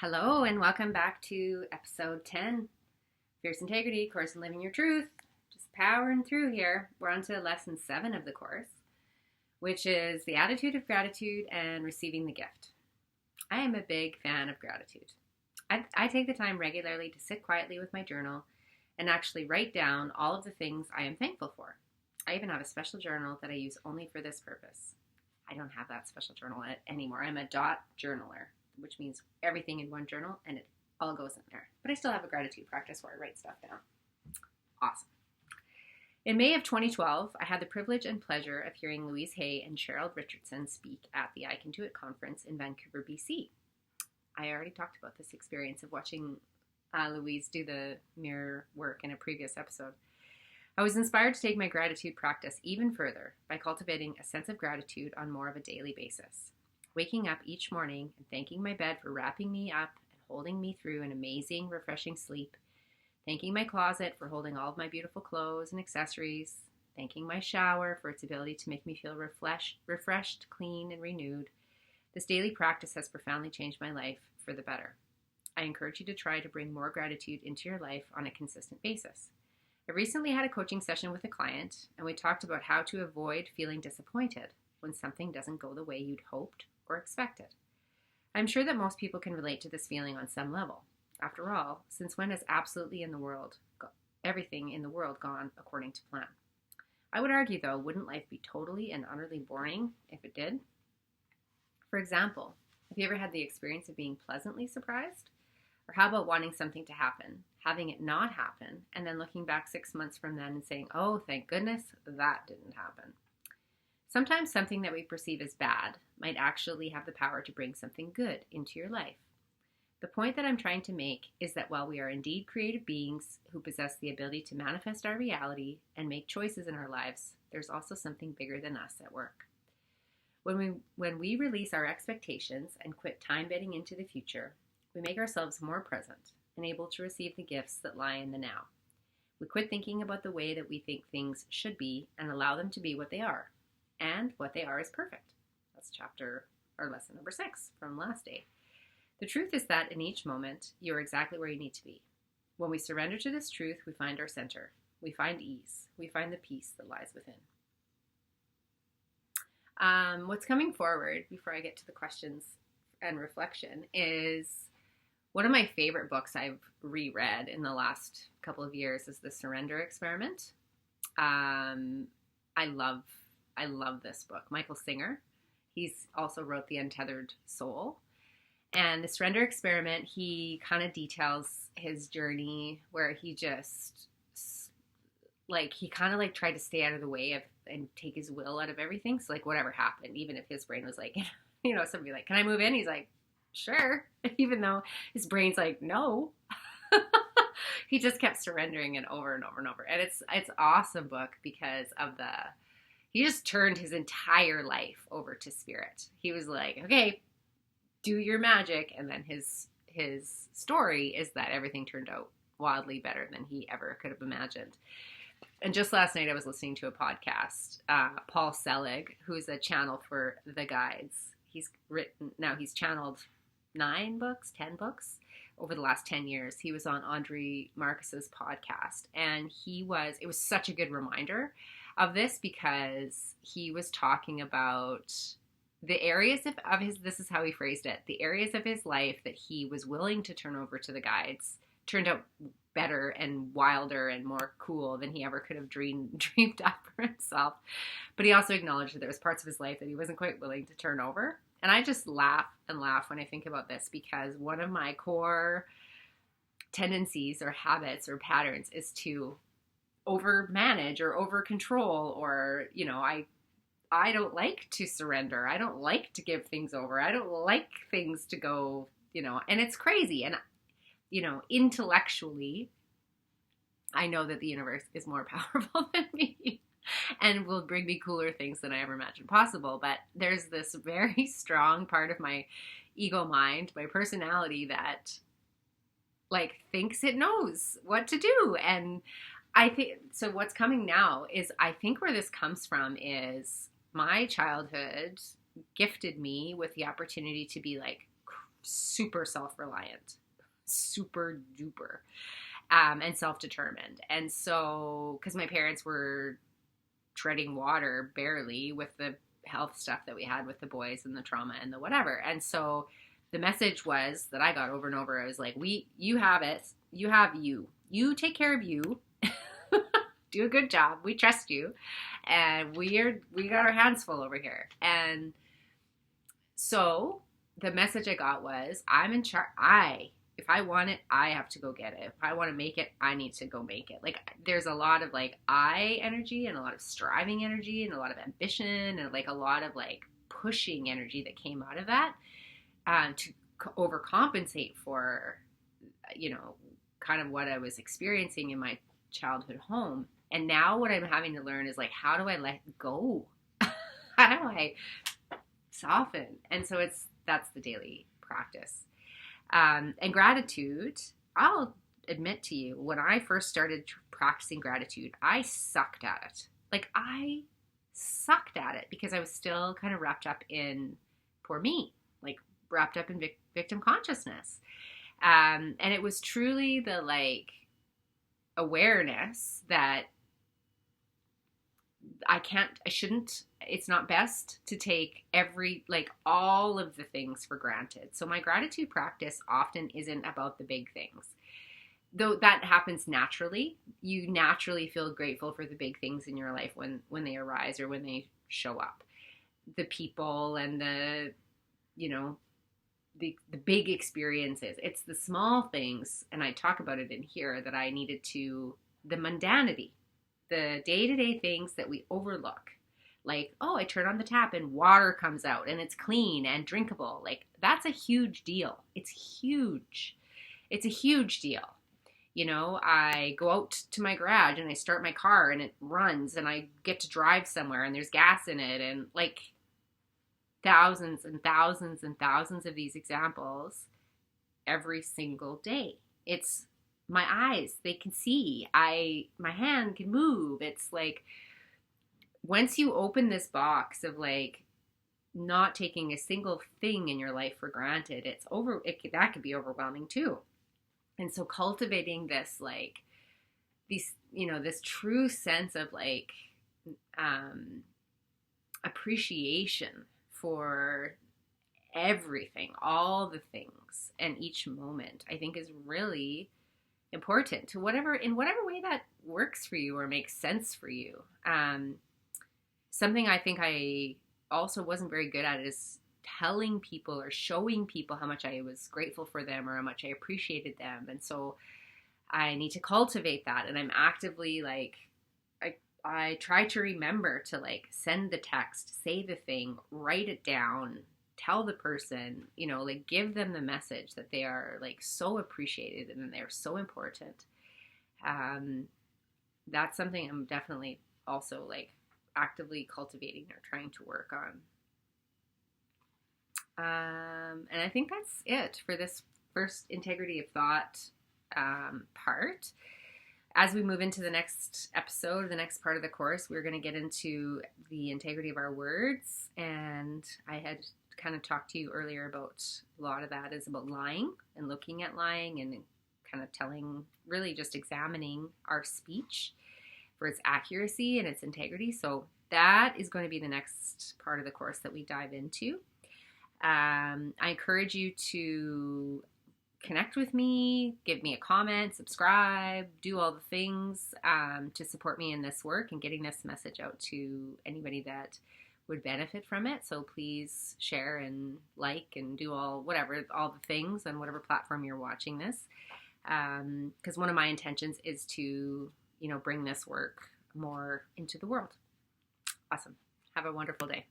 Hello and welcome back to episode 10, Fierce Integrity, Course in Living Your Truth. Just powering through here. We're on to lesson 7 of the course, which is the attitude of gratitude and receiving the gift. I am a big fan of gratitude. I take the time regularly to sit quietly with my journal and actually write down all of the things I am thankful for. I even have a special journal that I use only for this purpose. I don't have that special journal anymore. I'm a dot journaler, which means everything in one journal and it all goes in there. But I still have a gratitude practice where I write stuff down. Awesome. In May of 2012, I had the privilege and pleasure of hearing Louise Hay and Cheryl Richardson speak at the I Can Do It conference in Vancouver, BC. I already talked about this experience of watching Louise do the mirror work in a previous episode. I was inspired to take my gratitude practice even further by cultivating a sense of gratitude on more of a daily basis. Waking up each morning and thanking my bed for wrapping me up and holding me through an amazing, refreshing sleep. Thanking my closet for holding all of my beautiful clothes and accessories. Thanking my shower for its ability to make me feel refreshed, clean, and renewed. This daily practice has profoundly changed my life for the better. I encourage you to try to bring more gratitude into your life on a consistent basis. I recently had a coaching session with a client, and we talked about how to avoid feeling disappointed when something doesn't go the way you'd hoped or expected. I'm sure that most people can relate to this feeling on some level. After all, since when has everything in the world gone according to plan? I would argue, though, wouldn't life be totally and utterly boring if it did? For example, have you ever had the experience of being pleasantly surprised? Or how about wanting something to happen, having it not happen, and then looking back 6 months from then and saying, oh, thank goodness that didn't happen? Sometimes something that we perceive as bad might actually have the power to bring something good into your life. The point that I'm trying to make is that while we are indeed creative beings who possess the ability to manifest our reality and make choices in our lives, there's also something bigger than us at work. When we release our expectations and quit time betting into the future, we make ourselves more present and able to receive the gifts that lie in the now. We quit thinking about the way that we think things should be and allow them to be what they are. And what they are is perfect. That's lesson number 6 from last day. The truth is that in each moment, you're exactly where you need to be. When we surrender to this truth, we find our center. We find ease. We find the peace that lies within. What's coming forward before I get to the questions and reflection is one of my favorite books I've reread in the last couple of years is The Surrender Experiment. I love this book. Michael Singer. He's also wrote The Untethered Soul. And The Surrender Experiment, he kind of details his journey where he just, he kind of tried to stay out of the way and take his will out of everything. So whatever happened, even if his brain was somebody can I move in? He's like, sure. Even though his brain's like, no. He just kept surrendering it over and over and over. And it's awesome book because of he just turned his entire life over to spirit. He was like, okay, do your magic. And then his story is that everything turned out wildly better than he ever could have imagined. And just last night I was listening to a podcast, Paul Selig, who's a channel for the guides. He's channeled 10 books over the last 10 years. He was on Audrey Marcus's podcast, and it was such a good reminder of this because he was talking about the areas of his, this is how he phrased it, the areas of his life that he was willing to turn over to the guides turned out better and wilder and more cool than he ever could have dreamed up for himself. But he also acknowledged that there was parts of his life that he wasn't quite willing to turn over. And I just laugh and laugh when I think about this because one of my core tendencies or habits or patterns is to over manage or over control, or, I don't like to surrender. I don't like to give things over. I don't like things to go, and it's crazy. And, intellectually, I know that the universe is more powerful than me and will bring me cooler things than I ever imagined possible. But there's this very strong part of my ego mind, my personality that thinks it knows what to do. And I think, so what's coming now is, I think where this comes from is my childhood gifted me with the opportunity to be super self-reliant, super duper, and self-determined. And so, because my parents were treading water barely with the health stuff that we had with the boys and the trauma and the whatever. And so the message was that I got over and over. I was like, you have it. You have you. You take care of you. Do a good job. We trust you. And we got our hands full over here. And so the message I got was, I'm in charge. If I want it, I have to go get it. If I want to make it, I need to go make it. Like, there's a lot of like I energy and a lot of striving energy and a lot of ambition and like a lot of like pushing energy that came out of that to overcompensate for, kind of what I was experiencing in my childhood home. And now what I'm having to learn is like, how do I let go? How do I soften? And so that's the daily practice. And gratitude, I'll admit to you, when I first started practicing gratitude, I sucked at it. Like, I sucked at it because I was still kind of wrapped up in poor me, like wrapped up in victim consciousness. And it was truly the like awareness that it's not best to take all of the things for granted. So my gratitude practice often isn't about the big things. Though that happens naturally. You naturally feel grateful for the big things in your life when they arise or when they show up. The people and the big experiences. It's the small things, and I talk about it in here, that I needed the mundanity, the day-to-day things that we overlook. Like, oh, I turn on the tap and water comes out and it's clean and drinkable. Like, that's a huge deal. It's huge. It's a huge deal. I go out to my garage and I start my car and it runs and I get to drive somewhere and there's gas in it, and like thousands and thousands and thousands of these examples every single day. It's my eyes, they can see. My hand can move. It's like, once you open this box of like not taking a single thing in your life for granted, that could be overwhelming too. And so cultivating this like this true sense of like appreciation for everything, all the things, and each moment, I think is really important in whatever way that works for you or makes sense for you. Something I think I also wasn't very good at is telling people or showing people how much I was grateful for them or how much I appreciated them. And so I need to cultivate that. And I'm actively like, I try to remember to like send the text, say the thing, write it down, tell the person, like give them the message that they are like so appreciated and they're so important. That's something I'm definitely also like actively cultivating or trying to work on. And I think that's it for this first integrity of thought part. As we move into the next episode, the next part of the course, we're going to get into the integrity of our words. And I had kind of talked to you earlier about a lot of that is about lying and looking at lying and kind of really just examining our speech for its accuracy and its integrity. So that is going to be the next part of the course that we dive into. I encourage you to connect with me, give me a comment, subscribe, do all the things to support me in this work and getting this message out to anybody that would benefit from it. So please share and like and do all the things on whatever platform you're watching this. Because one of my intentions is to, bring this work more into the world. Awesome. Have a wonderful day.